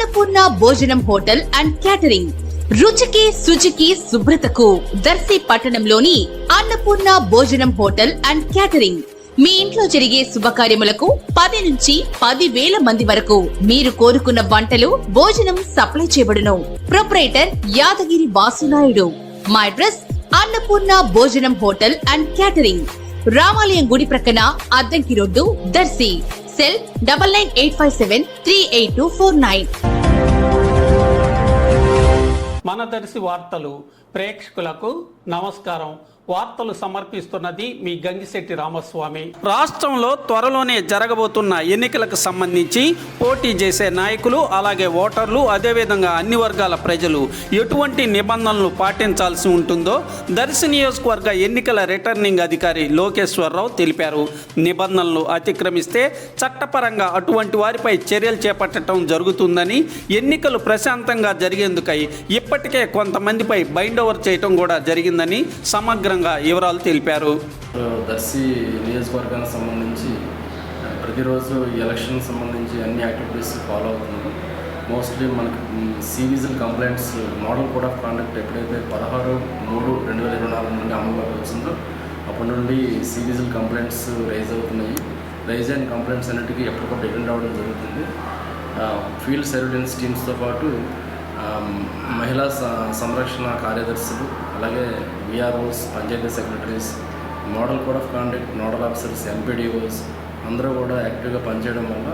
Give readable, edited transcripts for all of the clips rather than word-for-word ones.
అన్నపూర్ణ భోజనం hotel and catering. రుచికి శుచికి శుభ్రతకు దర్శి పట్టణంలోని అన్నపూర్ణ భోజనం హోటల్ అండ్ క్యాటరింగ్. మీ ఇంట్లో జరిగే శుభకార్యములకు 10 నుంచి 10,000 మంది వరకు మీరు కోరుకున్న వంటలు, భోజనం సప్లై చేయబడును. ప్రొపరేటర్ యాదగిరి వాసునాయుడు. మా అడ్రస్ అన్నపూర్ణ భోజనం హోటల్ అండ్ క్యాటరింగ్, రామాలయం గుడి ప్రక్కన, అద్దంకి రోడ్డు, దర్శి. సెల్ 9985738249. మన దర్శి వార్తలు ప్రేక్షకులకు నమస్కారం. వార్తలు సమర్పిస్తున్నది మీ గంగిశెట్టి రామస్వామి. రాష్ట్రంలో త్వరలోనే జరగబోతున్న ఎన్నికలకు సంబంధించి పోటీ చేసే నాయకులు, అలాగే ఓటర్లు, అదేవిధంగా అన్ని వర్గాల ప్రజలు ఎటువంటి నిబంధనలు పాటించాల్సి ఉంటుందో దర్శి నియోజకవర్గ ఎన్నికల రిటర్నింగ్ అధికారి లోకేశ్వరరావు తెలిపారు. నిబంధనలు అతిక్రమిస్తే చట్టపరంగా అటువంటి వారిపై చర్యలు చేపట్టడం జరుగుతుందని, ఎన్నికలు ప్రశాంతంగా జరిగేందుకై ఇప్పటికే కొంతమందిపై బైండ్ ఓవర్ చేయడం కూడా జరిగిందని సమగ్రంగా వివరాలు తెలిపారు. దర్శి నియోజకవర్గానికి సంబంధించి ప్రతిరోజు ఎలక్షన్ సంబంధించి అన్ని యాక్టివిటీస్ ఫాలో అవుతున్నాం. మోస్ట్లీ మనకి cVIGIL complaints model code of conduct ఎప్పుడైతే 16/3/2024 నుండి అమల్లోకి వచ్చిందో అప్పటి నుండి సివిజిల్ కంప్లైంట్స్ రైజ్ అవుతున్నాయి. రైజ్ అయిన కంప్లైంట్స్ అన్నిటికీ ఎప్పటికప్పుడు అటెండ్ అవ్వడం జరుగుతుంది. ఫీల్డ్ సర్వేలెన్స్ టీమ్స్తో పాటు మహిళా సంరక్షణ కార్యదర్శులు, అలాగే VROs, panchayat secretaries, model code of conduct nodal officers, MPDOs అందరూ కూడా యాక్టివ్గా పనిచేయడం వల్ల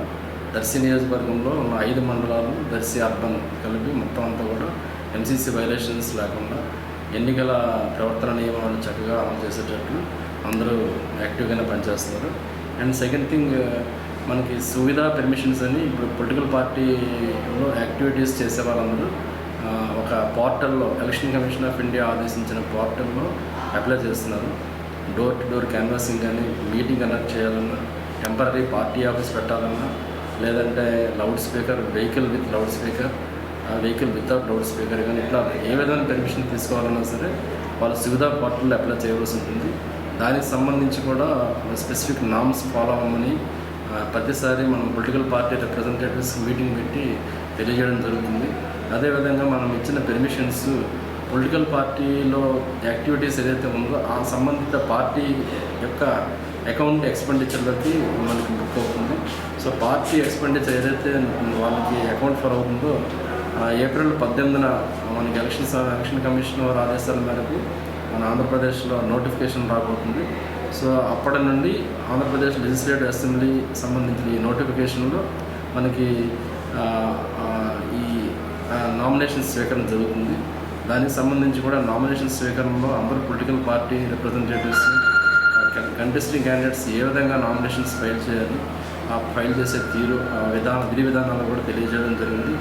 దర్శి నియోజకవర్గంలో ఉన్న 5 మండలాలు, దర్శి అర్బన్ కలిపి మొత్తం అంతా కూడా ఎంసీసీ వైలేషన్స్ లేకుండా ఎన్నికల ప్రవర్తన నియమాలు చక్కగా అమలు చేసేటట్లు అందరూ యాక్టివ్గానే పనిచేస్తున్నారు. అండ్ సెకండ్ థింగ్, మనకి సువిధా పెర్మిషన్స్ అని ఇప్పుడు పొలిటికల్ పార్టీలో యాక్టివిటీస్ చేసే వాళ్ళందరూ ఒక పోర్టల్లో, ఎలక్షన్ కమిషన్ ఆఫ్ ఇండియా ఆదేశించిన పోర్టల్లో అప్లై చేస్తున్నారు. డోర్ టు డోర్ క్యాన్వాసింగ్ కానీ, మీటింగ్ కండక్ట్ చేయాలన్నా, టెంపరీ పార్టీ ఆఫీస్ పెట్టాలన్నా, లేదంటే loud speaker, vehicle with loud speaker, vehicle without loud speaker కానీ ఇట్లా ఏ విధమైన పెర్మిషన్ తీసుకోవాలన్నా సరే వాళ్ళు సువిధా పోర్టల్లో అప్లై చేయవలసి ఉంటుంది. దానికి సంబంధించి కూడా స్పెసిఫిక్ నామ్స్ ఫాలో అవ్వమని ప్రతిసారి మనం పొలిటికల్ పార్టీ రిప్రజెంటేటివ్స్ మీటింగ్ పెట్టి తెలియజేయడం జరుగుతుంది. అదేవిధంగా మనం ఇచ్చిన పెర్మిషన్స్ పొలిటికల్ పార్టీలో యాక్టివిటీస్ ఏదైతే ఉందో ఆ సంబంధిత పార్టీ యొక్క అకౌంట్ ఎక్స్పెండిచర్లకి మనకి బుక్ అవుతుంది. సో పార్టీ ఎక్స్పెండిచర్ ఏదైతే వాళ్ళకి అకౌంట్ ఫర్ అవుతుందో ఏప్రిల్ 18న మనకి ఎలక్షన్ కమిషన్ వారి ఆదేశాల మేరకు మన ఆంధ్రప్రదేశ్లో నోటిఫికేషన్ రాబోతుంది. సో అప్పటి నుండి ఆంధ్రప్రదేశ్ లెజిస్లేటివ్ అసెంబ్లీ సంబంధించిన ఈ నోటిఫికేషన్లో మనకి ఈ నామినేషన్ స్వీకరణ జరుగుతుంది. దానికి సంబంధించి కూడా నామినేషన్ స్వీకరణలో అందరూ political party representatives, contesting candidates ఏ విధంగా నామినేషన్స్ ఫైల్ చేయాలి, ఆ ఫైల్ చేసే తీరు, విధి విధానాలు కూడా తెలియజేయడం జరిగింది.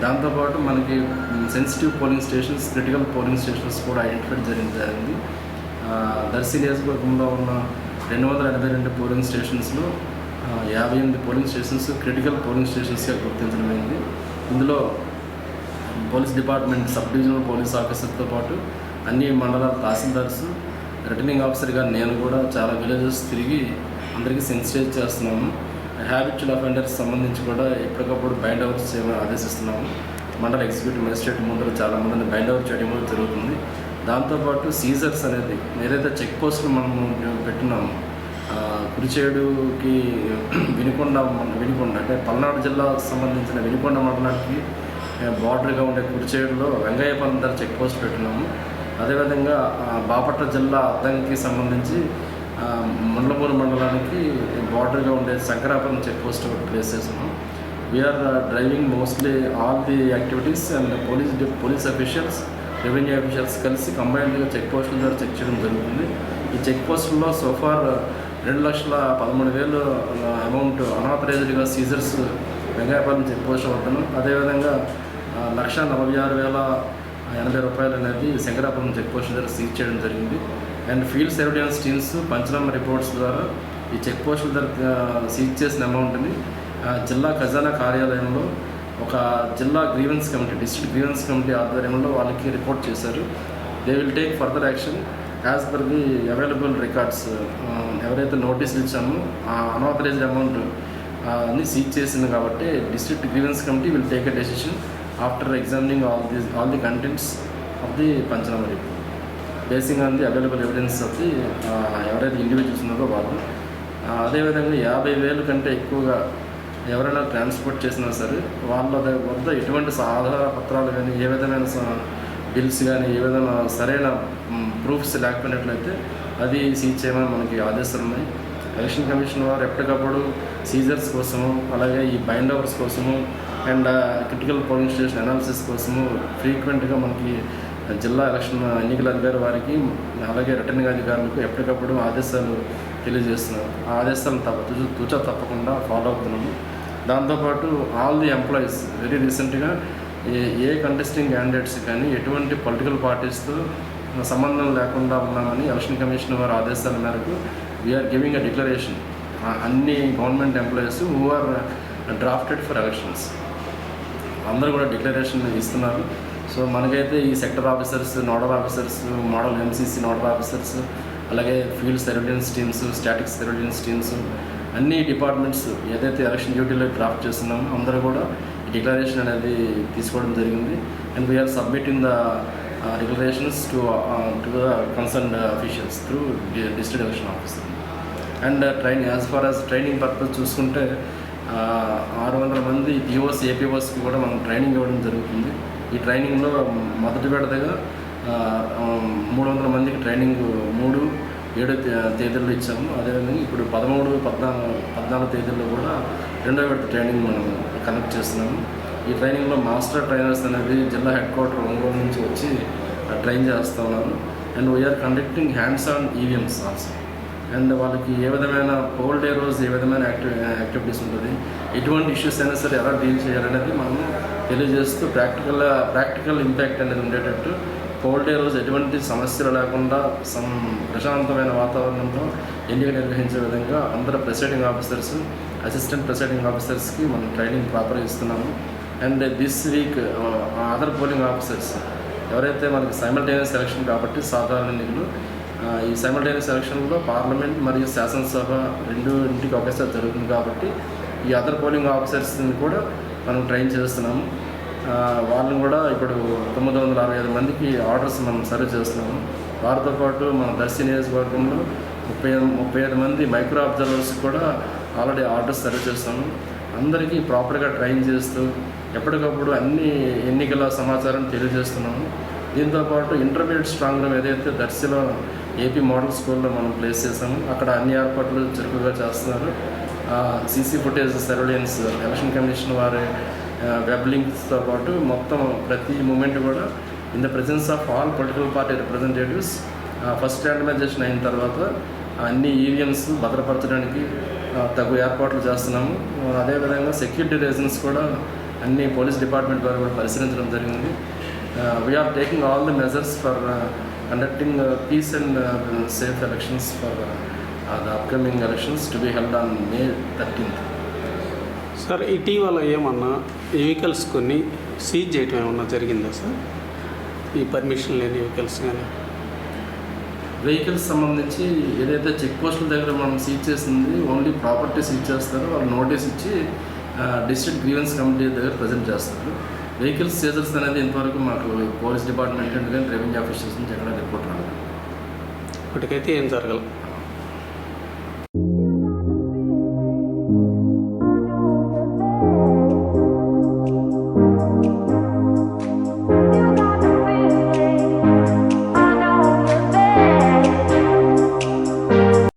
దాంతోపాటు మనకి sensitive polling stations, critical polling stations కూడా ఐడెంటిఫై జరిగింది. దర్శి నియోజకవర్గంలో ఉన్న 282 పోలింగ్ స్టేషన్స్లో 58 పోలింగ్ స్టేషన్స్ క్రిటికల్ పోలింగ్ స్టేషన్స్గా గుర్తించడమైంది. ఇందులో police department sub divisional police ఆఫీసర్తో పాటు అన్ని మండలాల తహసీల్దార్స్, రిటర్నింగ్ ఆఫీసర్గా నేను కూడా చాలా విలేజెస్ తిరిగి అందరికీ సెన్సిటైజ్ చేస్తున్నాము. హ్యాబిచువల్ అఫెండర్స్ సంబంధించి కూడా ఎప్పటికప్పుడు బైండ్ ఓవర్స్ చేయమని ఆదేశిస్తున్నాము. మండల ఎగ్జిక్యూటివ్ మెజిస్ట్రేట్ ముందర చాలామందిని బైండ్ ఓవర్ చేయడం కూడా జరుగుతుంది. దాంతోపాటు సీజర్స్ అనేది ఏదైతే చెక్ పోస్టులు మనము పెట్టున్నాము, కురిచేడుకి వినుకొండ అంటే పల్నాడు జిల్లాకు సంబంధించిన వినుకొండ మండలానికి బార్డర్గా ఉండే కురిచేడులో వెంగయ్యపాలెం దగ్గర చెక్ పోస్ట్ పెట్టున్నాము. అదేవిధంగా బాపట్ల జిల్లా అద్దంకి సంబంధించి ముండ్లమూరు మండలానికి బార్డర్గా ఉండే శంకరాపురం చెక్ పోస్ట్ ఒకటి ప్లేస్ చేస్తున్నాం. We're driving mostly all the activities and police officials, revenue officials కలిసి కంబైన్డ్గా చెక్ పోస్టుల ద్వారా చెక్ చేయడం జరుగుతుంది. ఈ చెక్ పోస్టుల్లో సోఫార్ 2,13,000 అమౌంట్ అనాథరైజ్డ్గా సీజర్స్ వెంగయ్యపాలెం చెక్ పోస్ట్ వద్దను, అదేవిధంగా 1,46,080 రూపాయలు అనేది శంకరాపురం చెక్ పోస్ట్ ద్వారా సీజ్ చేయడం జరిగింది. And field surveillance teams panchanama reports ద్వారా ఈ చెక్ పోస్టుల ద్వారా సీజ్ చేసిన అమౌంట్ని జిల్లా ఖజానా కార్యాలయంలో ఒక జిల్లా grievance committee, district grievance committee ఆధ్వర్యంలో వాళ్ళకి రిపోర్ట్ చేశారు. They will take further action as per the available records. ఎవరైతే నోటీసులు ఇచ్చామో ఆ అనాథరైజ్డ్ అమౌంట్ అన్ని సీజ్ చేసింది కాబట్టి district grievance committee will take a decision after examining all the contents of the panchnama report basing on the available evidence of the ఎవరైతే individuals ఉన్నారో వాళ్ళు. అదేవిధంగా 50,000 కంటే ఎక్కువగా ఎవరైనా ట్రాన్స్పోర్ట్ చేసినా సరే వాళ్ళ వద్ద ఎటువంటి ఆధార పత్రాలు కానీ ఏ విధమైన బిల్స్ కానీ ఏ విధమైన సరైన ప్రూఫ్స్ లేకపోయినట్లయితే అది సీజ్ చేయమని మనకి ఆదేశాలు ఉన్నాయి. ఎలక్షన్ కమిషన్ వారు ఎప్పటికప్పుడు సీజర్స్ కోసము అలాగే ఈ బైండ్ ఓవర్స్ కోసము and critical polling station analysis కోసము ఫ్రీక్వెంట్గా మనకి జిల్లా ఎన్నికల అధికారి వారికి అలాగే రిటర్నింగ్ అధికారులకు ఎప్పటికప్పుడు ఆదేశాలు తెలియజేస్తున్నారు. ఆ ఆదేశాలను తూచా తప్పకుండా ఫాలో అవుతున్నాము. దాంతోపాటు ఆల్ ది ఎంప్లాయీస్ వెరీ రీసెంట్గా ఏ కంటెస్టింగ్ క్యాండిడేట్స్ కానీ ఎటువంటి పొలిటికల్ పార్టీస్తో సంబంధం లేకుండా ఉన్నామని ఎలక్షన్ కమిషన్ వారి ఆదేశాల మేరకు వీఆర్ గివింగ్ అ డిక్లరేషన్ అన్ని government employees who are drafted for elections అందరూ కూడా డిక్లరేషన్ ఇస్తున్నారు. సో మనకైతే ఈ sector officers, nodal officers, model MCC nodal officers, అలాగే field surveillance teams, static surveillance teams, అన్ని డిపార్ట్మెంట్స్ ఏదైతే ఎలక్షన్ డ్యూటీలో డ్రాఫ్ట్ చేస్తున్నామో అందరూ కూడా డిక్లరేషన్ అనేది తీసుకోవడం జరిగింది. And we're submitting the declarations to the concerned officials through district election officer. And as far as training purpose చూసుకుంటే 600 మంది పిఓస్, ఏపీఓస్కి కూడా మనం ట్రైనింగ్ ఇవ్వడం జరుగుతుంది. ఈ ట్రైనింగ్లో మొదటి విడతగా 300 మందికి ట్రైనింగ్ 3-7 తేదీల్లో ఇచ్చాము. అదేవిధంగా ఇప్పుడు 13, 14 తేదీల్లో కూడా 2వ విడత ట్రైనింగ్ మనం కండక్ట్ చేస్తున్నాము. ఈ ట్రైనింగ్లో మాస్టర్ ట్రైనర్స్ అనేది జిల్లా హెడ్ క్వార్టర్ ఒంగోలు నుంచి వచ్చి ట్రైన్ చేస్తూ ఉన్నారు. And we're conducting hands on EVMs also. And వాళ్ళకి ఏ విధమైన పోల్ డే రోజు ఏ విధమైన యాక్టివిటీస్ ఉంటుంది, ఎటువంటి ఇష్యూస్ అయినా సరే ఎలా డీల్ చేయాలనేది మనం తెలియజేస్తూ ప్రాక్టికల్ ఇంపాక్ట్ అనేది ఉండేటట్టు పోల్ డే రోజు ఎటువంటి సమస్యలు లేకుండా ప్రశాంతమైన వాతావరణంలో ఎన్నిక నిర్వహించే విధంగా అందరూ ప్రెసైడింగ్ ఆఫీసర్స్, అసిస్టెంట్ ప్రెసైడింగ్ ఆఫీసర్స్కి మనం ట్రైనింగ్ ప్రాపర్గా ఇస్తున్నాము. And this week other polling officers ఎవరైతే మనకి సైమల్టేనియస్ ఎలక్షన్ కాబట్టి సాధారణ ఎన్నికలు, ఈ సైమల్టేనియస్ ఎలక్షన్లో పార్లమెంట్ మరియు శాసనసభ రెండింటికి ఒకేసారి జరుగుతుంది కాబట్టి ఈ అదర్ పోలింగ్ ఆఫీసర్స్ని కూడా మనం ట్రైన్ చేస్తున్నాము. వాళ్ళని కూడా ఇప్పుడు 965 మందికి ఆర్డర్స్ మనం సర్వ్ చేస్తున్నాము. వారితో పాటు మన దర్శి నియోజకవర్గంలో 35 మంది మైక్రో అబ్జర్వర్స్ కూడా ఆల్రెడీ ఆర్డర్స్ సర్వ్ చేస్తాము. అందరికీ ప్రాపర్గా ట్రైన్ చేస్తూ ఎప్పటికప్పుడు అన్ని ఎన్నికల సమాచారం తెలియజేస్తున్నాము. దీంతోపాటు ఇంటర్మీడియట్ స్ట్రాంగ్ రూమ్ ఏదైతే దర్శిలో ఏపీ మోడల్ స్కూల్లో మనం ప్లేస్ చేసాము అక్కడ అన్ని ఏర్పాట్లు చురుకుగా చేస్తున్నారు. CC footage surveillance, election commission వారి వెబ్ లింక్స్తో పాటు మొత్తం ప్రతి మూమెంట్ కూడా in the presence of all political party representatives first randomisation అయిన తర్వాత అన్ని ఈవీఎంస్ భద్రపరచడానికి తగు ఏర్పాట్లు చేస్తున్నాము. అదేవిధంగా సెక్యూరిటీ రీజన్స్ కూడా అన్ని పోలీస్ డిపార్ట్మెంట్ వారు కూడా పరిశీలించడం జరిగింది. We're taking all the measures for conducting peace and safe elections for the upcoming elections to be held on May 13th. Sir ఇటీవల ఏమన్నా వెహికల్స్ కొన్ని సీజ్ చేయటం ఏమన్నా జరిగిందా సార్? ఈ పర్మిషన్ లేని వెహికల్స్ కానీ వెహికల్స్ సంబంధించి ఏదైతే చెక్ పోస్టుల దగ్గర మనం సీజ్ చేసింది ఓన్లీ ప్రాపర్టీ సీజ్ చేస్తారో వాళ్ళు నోటీస్ ఇచ్చి డిస్ట్రిక్ట్ గ్రీవెన్స్ కమిటీ దగ్గర ప్రజెంట్ చేస్తారు. వెహికల్స్ సీజర్స్ అనేది ఇంతవరకు మాకు పోలీస్ డిపార్ట్మెంట్ కానీ రెవెన్యూ ఆఫీసర్స్ నుంచి ఎక్కడ రిపోర్ట్ రాలేదు. ఇప్పటికైతే ఏం జరగలేదు.